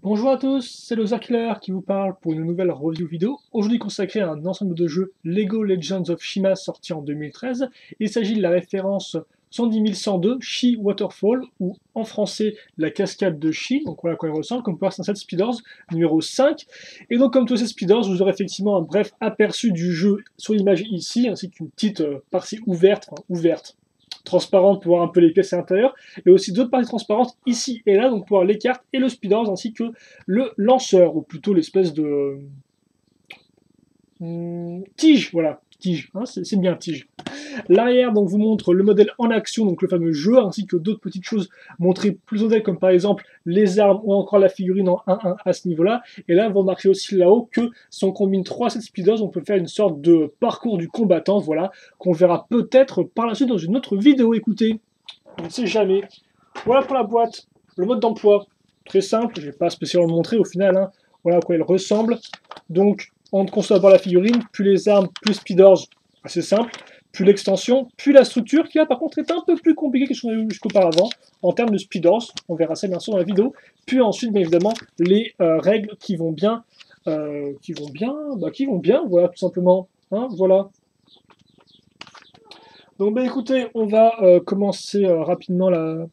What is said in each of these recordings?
Bonjour à tous, c'est le Killer qui vous parle pour une nouvelle review vidéo, aujourd'hui consacrée à un ensemble de jeux Lego Legends of Shima sorti en 2013. Il s'agit de la référence 110102 Shi Waterfall, ou en français la cascade de Shi, donc voilà à quoi il ressemble, comme par c'est un set Speeders numéro 5. Et donc comme tous ces Speeders, vous aurez effectivement un bref aperçu du jeu sur l'image ici, ainsi qu'une petite partie ouverte, transparente pour voir un peu les pièces à l'intérieur, et aussi d'autres parties transparentes ici et là, donc pour voir les cartes et le speeders ainsi que le lanceur, ou plutôt l'espèce de tige, voilà, tige, hein, c'est bien tige. L'arrière donc vous montre le modèle en action, donc le fameux jeu, ainsi que d'autres petites choses montrées plus en détail, comme par exemple les armes ou encore la figurine en 1-1 à ce niveau-là. Et là, vous remarquez aussi là-haut que si on combine 3 sets speeders, on peut faire une sorte de parcours du combattant, voilà, qu'on verra peut-être par la suite dans une autre vidéo. Écoutez, on ne sait jamais. Voilà pour la boîte, le mode d'emploi, très simple, je ne vais pas spécialement le montrer au final, hein. Voilà à quoi elle ressemble. Donc, on conçoit d'abord la figurine, puis les armes, plus speeders, assez simple, puis l'extension, puis la structure, qui là par contre est un peu plus compliquée que ce qu'on a vu jusqu'auparavant, en termes de speeders, on verra ça bien sûr dans la vidéo, puis ensuite bien évidemment les règles qui vont bien, voilà tout simplement, hein, voilà. Donc bah écoutez, on va commencer rapidement la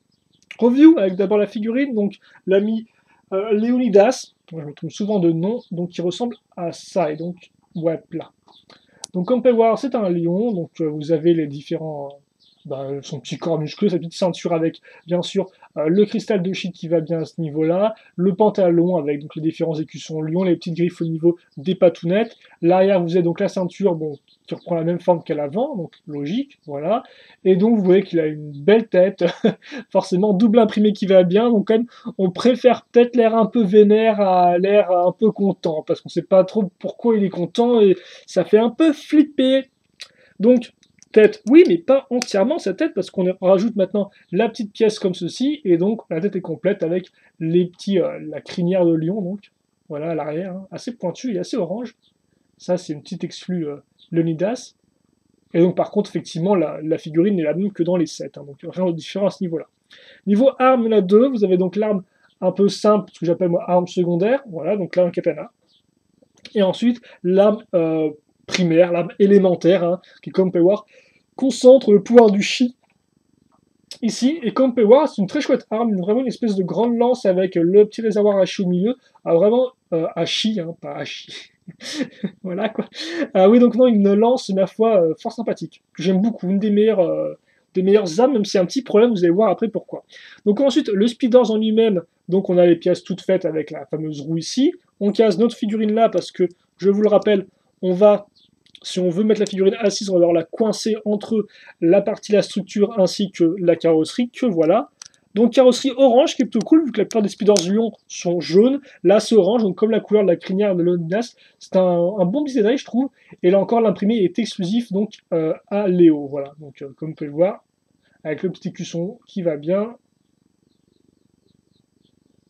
review avec d'abord la figurine, donc l'ami Léonidas, je me trompe souvent de nom, donc qui ressemble à ça, et donc ouais, là. Donc comme on peut voir, c'est un lion, donc vous avez les différents, son petit corps musclé, sa petite ceinture avec, bien sûr, le cristal de Chi qui va bien à ce niveau-là, le pantalon avec donc les différents écussons lion, les petites griffes au niveau des patounettes. L'arrière, vous avez donc la ceinture, bon, qui reprend la même forme qu'à l'avant, donc logique, voilà. Et donc vous voyez qu'il a une belle tête, forcément double imprimé qui va bien, donc quand même, on préfère peut-être l'air un peu vénère à l'air un peu content, parce qu'on sait pas trop pourquoi il est content, et ça fait un peu flipper. Donc, tête, oui, mais pas entièrement sa tête, parce qu'on rajoute maintenant la petite pièce comme ceci, et donc la tête est complète avec les petits, la crinière de lion, donc, voilà, à l'arrière, hein, assez pointu et assez orange. Ça, c'est une petite exclue Leonidas. Et donc, par contre, effectivement, la figurine n'est la même que dans les sets, hein, donc il y a rien de différent à ce niveau-là. Niveau arme, il y en a deux. Vous avez donc l'arme un peu simple, ce que j'appelle moi arme secondaire, voilà, donc là un katana. Et ensuite, l'arme primaire, l'arme élémentaire, hein, qui, comme on peut voir, concentre le pouvoir du chi ici. Et comme on peut voir, c'est une très chouette arme, vraiment une espèce de grande lance avec le petit réservoir à chi au milieu. Ah, vraiment à chi, hein, pas à chi. Voilà quoi. Ah oui, donc non, une lance, ma foi, fort sympathique. Que j'aime beaucoup, une des meilleures armes, même si c'est un petit problème, vous allez voir après pourquoi. Donc ensuite, le speeders en lui-même, donc on a les pièces toutes faites avec la fameuse roue ici. On case notre figurine là parce que, je vous le rappelle, on va, si on veut mettre la figurine assise, on va devoir la coincer entre la partie, la structure, ainsi que la carrosserie, que voilà. Donc carrosserie orange, qui est plutôt cool, vu que la plupart des speeders Lyon sont jaunes. Là, c'est orange, donc comme la couleur de la crinière de Leonidas, c'est un bon petit détail, je trouve. Et là encore, l'imprimé est exclusif donc à Léo. Voilà, donc comme vous pouvez le voir, avec le petit écusson qui va bien.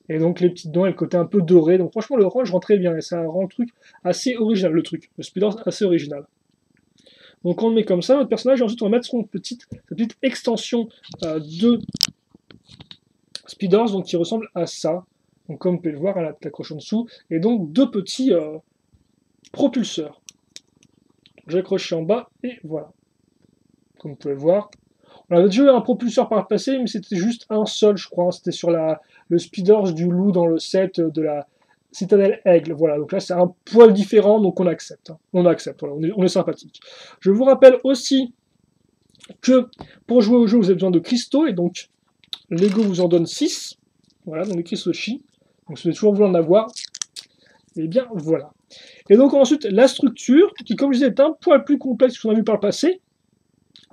Et donc les petites dents et le côté un peu doré. Donc franchement, l'orange rend très bien, et ça rend le truc assez original, le truc. Le speeder assez original. Donc on le met comme ça, notre personnage, et ensuite on va mettre sa petite extension de speeders, donc qui ressemble à ça. Donc comme vous pouvez le voir, elle accroche en dessous. Et donc deux petits propulseurs. J'accroche en bas, et voilà. Comme vous pouvez le voir. On avait déjà eu un propulseur par le passé, mais c'était juste un seul, je crois. C'était sur le speeders du loup dans le set de la Citadelle Aigle. Voilà, donc là c'est un poil différent, donc on accepte. Hein. On accepte, voilà, on est sympathique. Je vous rappelle aussi que pour jouer au jeu, vous avez besoin de cristaux, et donc Lego vous en donne 6. Voilà, donc les cristaux Chi. Donc si vous avez toujours voulu en avoir, et bien voilà. Et donc ensuite, la structure, qui comme je disais est un poil plus complexe que ce qu'on a vu par le passé.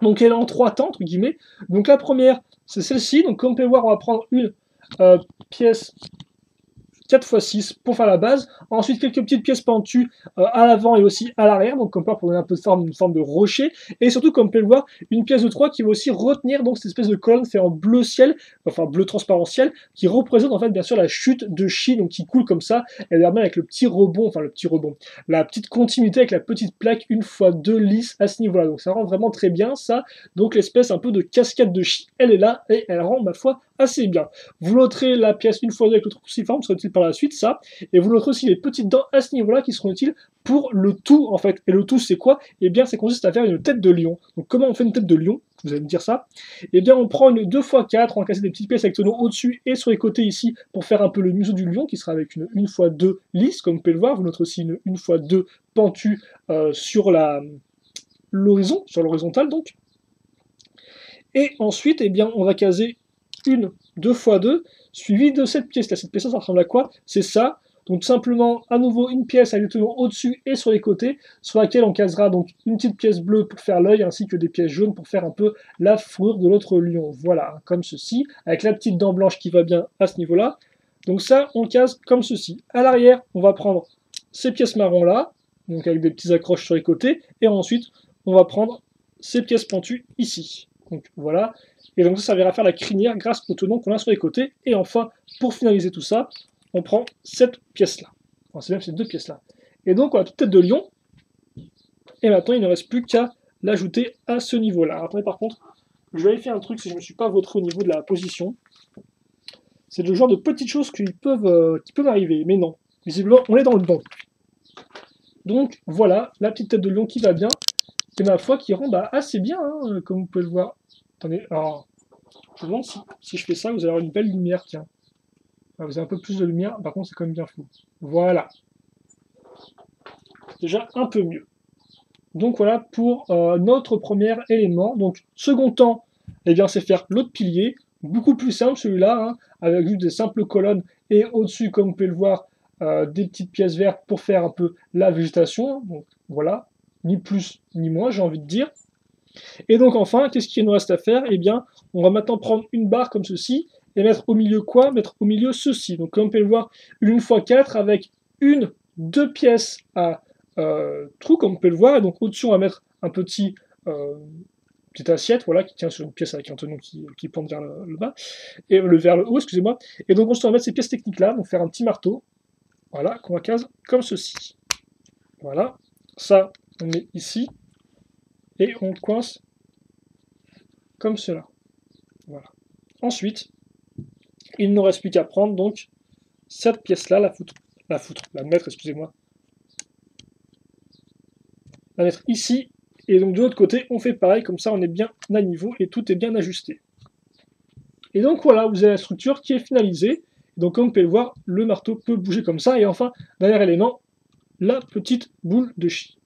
Donc elle est en 3 temps, entre guillemets. Donc la première, c'est celle-ci. Donc comme vous pouvez voir, on va prendre une pièce 4x6 pour faire la base. Ensuite, quelques petites pièces pentues à l'avant et aussi à l'arrière, donc comme ça pour donner un peu de forme, une forme de rocher. Et surtout, comme vous pouvez le voir, une pièce de 3 qui va aussi retenir donc cette espèce de colonne fait en bleu ciel, enfin bleu transparent ciel, qui représente en fait bien sûr la chute de Chi, donc qui coule comme ça, et derrière avec le petit rebond, la petite continuité avec la petite plaque une fois deux lisse à ce niveau-là. Donc ça rend vraiment très bien ça. Donc l'espèce un peu de cascade de Chi, elle est là, et elle rend ma foi assez bien. Vous noterez la pièce une fois avec l'autre cruciforme, sera utile par la suite, ça. Et vous noterez aussi les petites dents à ce niveau-là qui seront utiles pour le tout, en fait. Et le tout, c'est quoi? Eh bien, ça consiste à faire une tête de lion. Donc, comment on fait une tête de lion? Vous allez me dire ça. Eh bien, on prend une 2x4, on va casser des petites pièces avec tenons au-dessus et sur les côtés ici pour faire un peu le museau du lion qui sera avec une 1x2 lisse, comme vous pouvez le voir. Vous noterez aussi une 1x2 pentue sur l'horizon, sur l'horizontale donc. Et ensuite, eh bien, on va caser une 2x2 suivie de cette pièce-là. Cette pièce-là, ça ressemble à quoi? C'est ça. Donc tout simplement, à nouveau, une pièce avec le tenon au-dessus et sur les côtés, sur laquelle on casera donc une petite pièce bleue pour faire l'œil, ainsi que des pièces jaunes pour faire un peu la fourrure de l'autre lion. Voilà, comme ceci, avec la petite dent blanche qui va bien à ce niveau-là. Donc ça, on case comme ceci. À l'arrière, on va prendre ces pièces marron-là, donc avec des petits accroches sur les côtés, et ensuite, on va prendre ces pièces pentues ici. Donc voilà, et donc ça servira à faire la crinière grâce au tenon qu'on a sur les côtés. Et enfin, pour finaliser tout ça, on prend cette pièce-là. Enfin, c'est même ces deux pièces-là. Et donc, on a toute tête de lion. Et maintenant, il ne reste plus qu'à l'ajouter à ce niveau-là. Après, par contre, je vais vérifier un truc si je ne me suis pas vautré au niveau de la position. C'est le genre de petites choses qui peuvent arriver. Mais non, visiblement, on est dans le bon. Donc, voilà, la petite tête de lion qui va bien. Et ma foi, qui rend assez bien, hein, comme vous pouvez le voir. Attendez, alors, je me demande si je fais ça, vous allez avoir une belle lumière, tiens. Vous avez un peu plus de lumière, par contre c'est quand même bien flou. Voilà. Déjà un peu mieux. Donc voilà pour notre premier élément. Donc second temps, eh bien c'est faire l'autre pilier. Beaucoup plus simple celui-là, hein, avec juste des simples colonnes et au-dessus, comme vous pouvez le voir, des petites pièces vertes pour faire un peu la végétation. Donc voilà, ni plus ni moins, j'ai envie de dire. Et donc enfin, qu'est-ce qu'il nous reste à faire? Eh bien, on va maintenant prendre une barre comme ceci, et mettre au milieu quoi? Mettre au milieu ceci. Donc comme vous pouvez le voir, une 1x4 avec deux pièces à trou, comme vous pouvez le voir. Et donc au-dessus, on va mettre un petite assiette, voilà, qui tient sur une pièce avec un tenon qui pointe vers le bas, et vers le haut, excusez-moi. Et donc ensuite, on va mettre ces pièces techniques-là, donc faire un petit marteau, voilà, qu'on va caser comme ceci. Voilà, ça, on met ici, et on coince comme cela. Voilà. Ensuite, il ne nous reste plus qu'à prendre donc cette pièce-là, la mettre, excusez-moi, la mettre ici, et donc de l'autre côté, on fait pareil, comme ça on est bien à niveau et tout est bien ajusté. Et donc voilà, vous avez la structure qui est finalisée. Donc comme vous pouvez le voir, le marteau peut bouger comme ça, et enfin, dernier élément, la petite boule de chie.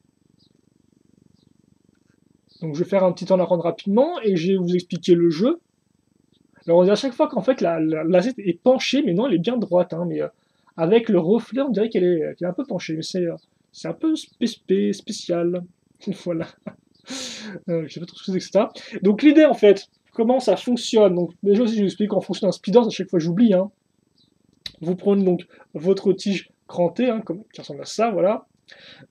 Donc je vais faire un petit temps à rendre rapidement, et je vais vous expliquer le jeu. Alors on dit à chaque fois qu'en fait l'assiette est penchée, mais non, elle est bien droite, hein, mais avec le reflet, on dirait qu'elle est un peu penchée, mais c'est un peu spécial. Voilà. Je sais pas trop ce que c'est que ça. Donc l'idée en fait, comment ça fonctionne. Donc déjà aussi je vous explique en fonction d'un speeder, à chaque fois j'oublie. Hein. Vous prenez donc votre tige crantée, hein, qui ressemble à ça, voilà.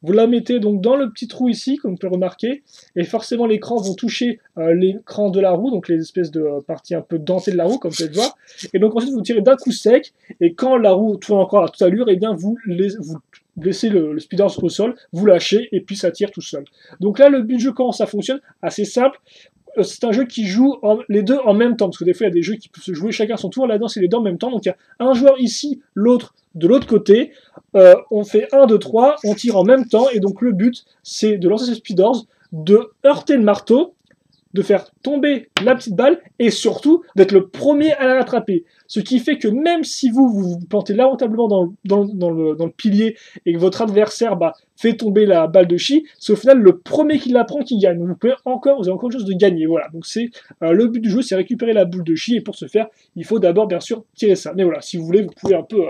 Vous la mettez donc dans le petit trou ici, comme vous pouvez remarquer, et forcément les crans vont toucher l'écran de la roue, donc les espèces de parties un peu dentées de la roue, comme vous pouvez le voir. Et donc ensuite vous tirez d'un coup sec, et quand la roue tourne encore à toute allure, et bien vous laissez le speeder au sol, vous lâchez, et puis ça tire tout seul. Donc là le but du jeu, comment ça fonctionne? Assez simple. C'est un jeu qui joue les deux en même temps, parce que des fois il y a des jeux qui peuvent se jouer chacun son tour, là-dedans c'est les deux en même temps, donc il y a un joueur ici, l'autre de l'autre côté, on fait 1, 2, 3, on tire en même temps, et donc le but c'est de lancer ses speeders, de heurter le marteau, de faire tomber la petite balle, et surtout d'être le premier à la rattraper. Ce qui fait que même si vous plantez lamentablement dans le pilier, et que votre adversaire fait tomber la balle de chi, c'est au final le premier qui la prend qui gagne. Vous avez encore une chose de gagner. Voilà. Donc c'est le but du jeu, c'est récupérer la boule de chi, et pour ce faire, il faut d'abord bien sûr tirer ça. Mais voilà, si vous voulez, vous pouvez un peu...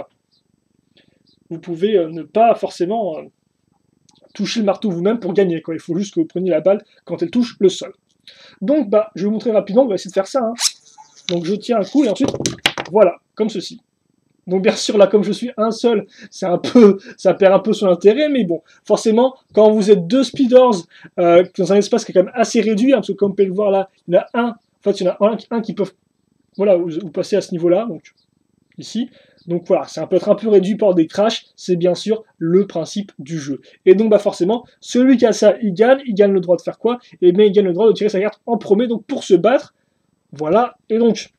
vous pouvez ne pas forcément toucher le marteau vous-même pour gagner. Quoi. Il faut juste que vous preniez la balle quand elle touche le sol. Donc, je vais vous montrer rapidement, on va essayer de faire ça. Hein. Donc, je tiens un coup et ensuite, voilà, comme ceci. Donc, bien sûr, là, comme je suis un seul, ça perd un peu son intérêt, mais bon, forcément, quand vous êtes deux speeders dans un espace qui est quand même assez réduit, hein, parce que comme vous pouvez le voir là, il y en a un, en fait, il y en a un qui peut, voilà, vous passez à ce niveau-là, donc ici. Donc voilà, ça peut être un peu réduit par des crashs, c'est bien sûr le principe du jeu. Et donc forcément, celui qui a ça, il gagne le droit de faire quoi? Et bien il gagne le droit de tirer sa carte en premier, donc pour se battre. Voilà, et donc,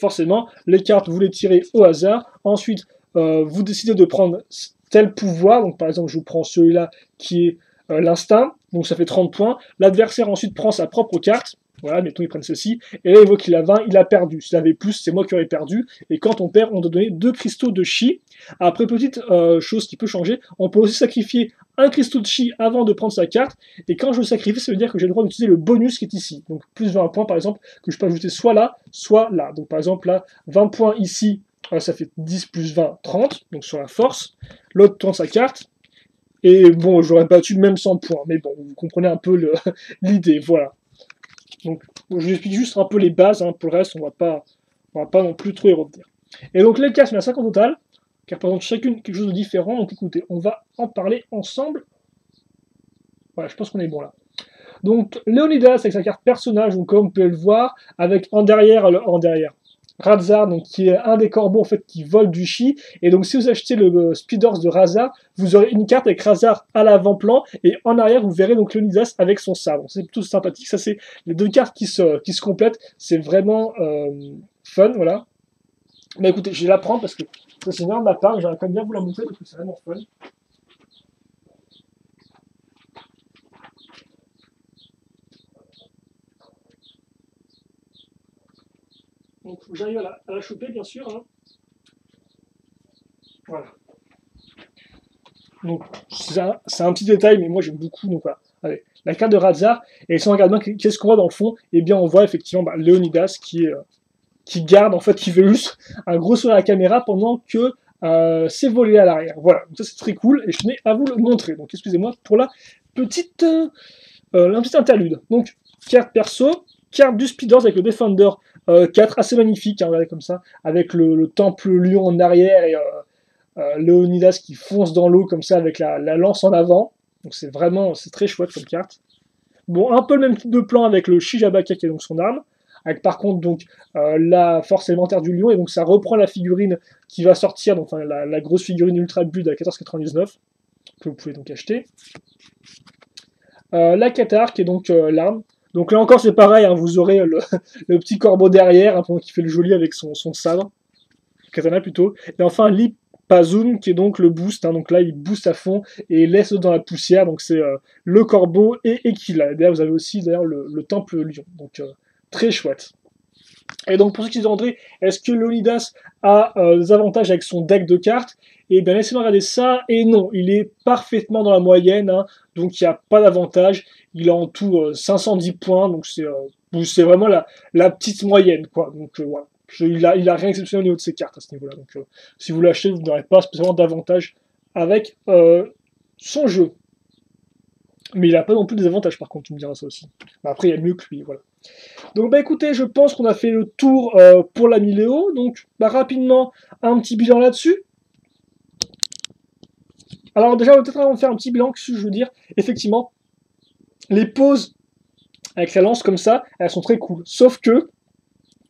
forcément, les cartes, vous les tirez au hasard. Ensuite, vous décidez de prendre tel pouvoir. Donc, par exemple, je vous prends celui-là qui est l'instinct. Donc, ça fait 30 points. L'adversaire, ensuite, prend sa propre carte. Voilà, mettons, ils prennent ceci. Et là, il voit qu'il a 20, il a perdu. S'il avait plus, c'est moi qui aurais perdu. Et quand on perd, on doit donner 2 cristaux de chi. Après, petite chose qui peut changer, on peut aussi sacrifier un cristaux de chi avant de prendre sa carte. Et quand je le sacrifie, ça veut dire que j'ai le droit d'utiliser le bonus qui est ici. Donc, plus 20 points, par exemple, que je peux ajouter soit là, soit là. Donc, par exemple, là, 20 points ici, ça fait 10 plus 20, 30. Donc, sur la force. L'autre tourne sa carte. Et bon, j'aurais battu même 100 points. Mais bon, vous comprenez un peu l'idée. Voilà. Donc, je vous explique juste un peu les bases, hein, pour le reste, on va pas non plus trop y revenir. Et donc, les cartes, il y en a 5 en total, qui représentent chacune quelque chose de différent. Donc, écoutez, on va en parler ensemble. Voilà, je pense qu'on est bon là. Donc, Léonidas avec sa carte personnage, donc comme vous pouvez le voir, avec en derrière, Razar, donc qui est un des corbeaux en fait qui vole du chi. Et donc si vous achetez le Speed Horse de Razar, vous aurez une carte avec Razar à l'avant-plan et en arrière vous verrez donc Léonidas avec son sabre. C'est plutôt sympathique. Ça c'est les deux cartes qui se complètent. C'est vraiment fun, voilà. Mais écoutez, je vais la prendre parce que ça c'est une arme de ma part. J'aurais quand même bien vous la montrer parce que c'est vraiment fun. Donc j'arrive à la choper bien sûr, hein. Voilà. Donc, c'est un petit détail, mais moi j'aime beaucoup. Donc voilà. Allez, la carte de Razar, et si on regarde bien, qu'est-ce qu'on voit dans le fond? Eh bien, on voit effectivement Léonidas qui garde, en fait, qui fait juste un gros sourire à la caméra pendant que c'est volé à l'arrière. Voilà, donc ça c'est très cool, et je tenais à vous le montrer. Donc, excusez-moi pour la petite, un petit interlude. Donc, carte perso, carte du Speeders avec le Defender 4, assez magnifique, hein, regardez comme ça, avec le temple lion en arrière et Léonidas qui fonce dans l'eau comme ça avec la lance en avant. Donc c'est très chouette comme carte. Bon, un peu le même type de plan avec le Shijabaka qui est donc son arme, avec par contre donc la force élémentaire du lion, et donc ça reprend la figurine qui va sortir, donc enfin, la grosse figurine Ultra Bud à 14,99 que vous pouvez donc acheter. La Qatar qui est donc l'arme. Donc là encore c'est pareil, hein, vous aurez le petit corbeau derrière, hein, qui fait le joli avec son sabre, katana plutôt. Et enfin Pazum qui est donc le boost, hein, donc là il booste à fond et laisse dans la poussière, donc c'est le corbeau et Equila. D'ailleurs vous avez aussi le temple lion, donc très chouette. Et donc pour ceux qui se demanderaient, est-ce que Léonidas a des avantages avec son deck de cartes? Et bien laissez-moi regarder ça, et non, il est parfaitement dans la moyenne, hein, donc il n'y a pas d'avantage, il a en tout 510 points, donc c'est vraiment la petite moyenne, quoi, donc voilà. Il a rien d'exceptionnel au niveau de ses cartes à ce niveau-là. Donc, si vous l'achetez, vous n'aurez pas spécialement d'avantage avec son jeu. Mais il n'a pas non plus des avantages, par contre, tu me diras ça aussi. Bah, après, il y a mieux que lui, voilà. Donc, bah écoutez, je pense qu'on a fait le tour pour l'ami Léo. Donc, bah, rapidement, un petit bilan là-dessus. Alors, déjà, peut-être avant de faire un petit bilan, ce que je veux dire, effectivement, les poses avec la lance comme ça, elles sont très cool. Sauf que,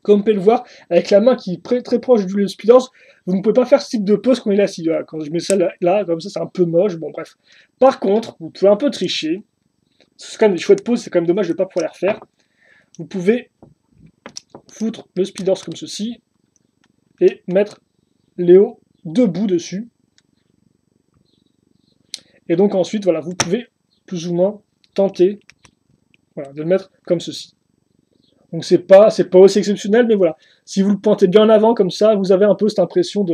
comme vous pouvez le voir, avec la main qui est très proche du Speeders, vous ne pouvez pas faire ce type de pose qu'on est là. Si, quand je mets ça là comme ça, c'est un peu moche. Bon, bref. Par contre, vous pouvez un peu tricher. C'est quand même des chouettes poses, c'est quand même dommage de ne pas pouvoir les refaire. Vous pouvez foutre le Speeders comme ceci et mettre Léo debout dessus. Et donc ensuite, voilà, vous pouvez plus ou moins tenter de le mettre comme ceci. Donc c'est pas aussi exceptionnel, mais voilà. Si vous le pointez bien en avant comme ça, vous avez un peu cette impression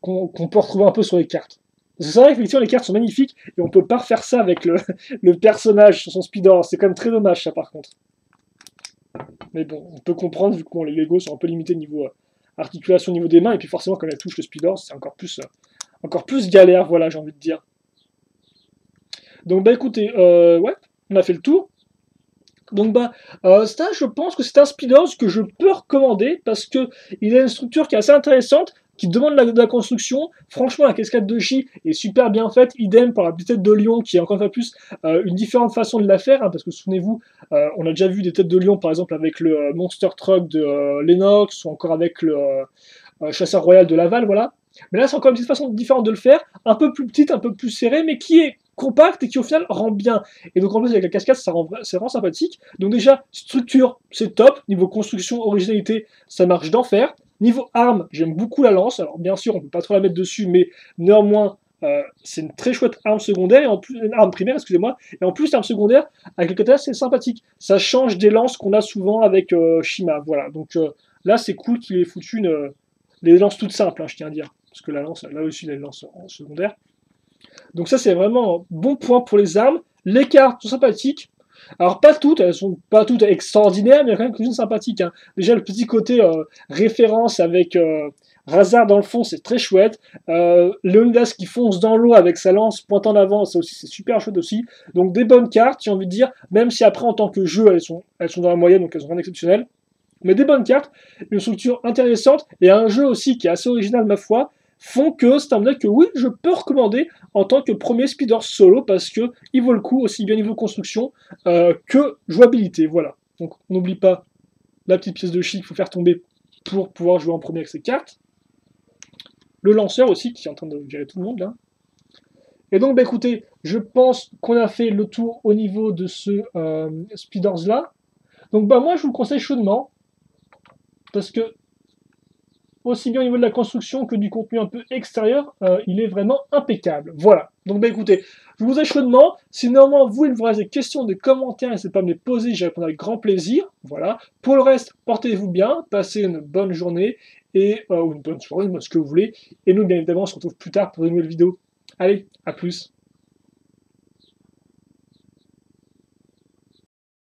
qu'on peut retrouver un peu sur les cartes. C'est vrai qu'effectivement les cartes sont magnifiques et on peut pas refaire ça avec le personnage sur son speeder. C'est quand même très dommage ça par contre. Mais bon, on peut comprendre vu que les Lego sont un peu limités niveau articulation au niveau des mains et puis forcément quand elle touche le speeder, c'est encore plus galère, voilà, j'ai envie de dire. Donc bah écoutez, ouais, on a fait le tour. Donc ça, je pense que c'est un Speeders que je peux recommander parce que il a une structure qui est assez intéressante, qui demande de la construction. Franchement, la cascade de chi est super bien faite. Idem pour la petite tête de lion, qui est encore une fois plus une différente façon de la faire, hein, parce que souvenez-vous, on a déjà vu des têtes de lion, par exemple avec le Monster Truck de Lennox ou encore avec le Chasseur Royal de Laval, voilà. Mais là, c'est encore une petite façon différente de le faire, un peu plus petite, un peu plus serrée, mais qui est compact et qui au final rend bien. Et donc en plus avec la cascade, c'est vraiment sympathique. Donc déjà, structure, c'est top. Niveau construction, originalité, ça marche d'enfer. Niveau arme, j'aime beaucoup la lance. Alors bien sûr, on peut pas trop la mettre dessus, mais néanmoins, c'est une très chouette arme secondaire, et en plus, une arme primaire, excusez-moi, et en plus l'arme secondaire, avec le katana, c'est sympathique. Ça change des lances qu'on a souvent avec Shima, voilà. Donc là, c'est cool qu'il ait foutu les lances toutes simples, hein, je tiens à dire, parce que la lance, là aussi, il y a une lance en secondaire. Donc ça, c'est vraiment un bon point pour les armes. Les cartes sont sympathiques. Alors pas toutes, elles sont pas toutes extraordinaires, mais il y a quand même quelques-unes sympathiques, hein. Déjà le petit côté référence avec Razar dans le fond, c'est très chouette. Léonidas qui fonce dans l'eau avec sa lance pointant en avant, ça aussi c'est super chouette aussi. Donc des bonnes cartes, j'ai envie de dire, même si après en tant que jeu elles sont dans la moyenne, donc elles sont rien d'exceptionnel. Mais des bonnes cartes, une structure intéressante et un jeu aussi qui est assez original ma foi, font que c'est un deck que oui, je peux recommander en tant que premier speeder solo parce que il vaut le coup aussi bien niveau construction que jouabilité. Voilà. Donc on n'oublie pas la petite pièce de chi qu'il faut faire tomber pour pouvoir jouer en premier avec ses cartes. Le lanceur aussi qui est en train de virer tout le monde là. Et donc bah écoutez, je pense qu'on a fait le tour au niveau de ce speeders là. Donc bah moi je vous le conseille chaudement parce que aussi bien au niveau de la construction que du contenu un peu extérieur, il est vraiment impeccable. Voilà. Donc bah écoutez, je vous ai chaudement. Si néanmoins vous, il vous reste des questions, des commentaires, n'hésitez pas à me les poser, j'y répondrai avec grand plaisir. Voilà. Pour le reste, portez-vous bien, passez une bonne journée ou une bonne soirée, ce que vous voulez. Et nous, bien évidemment, on se retrouve plus tard pour de nouvelles vidéos. Allez, à plus.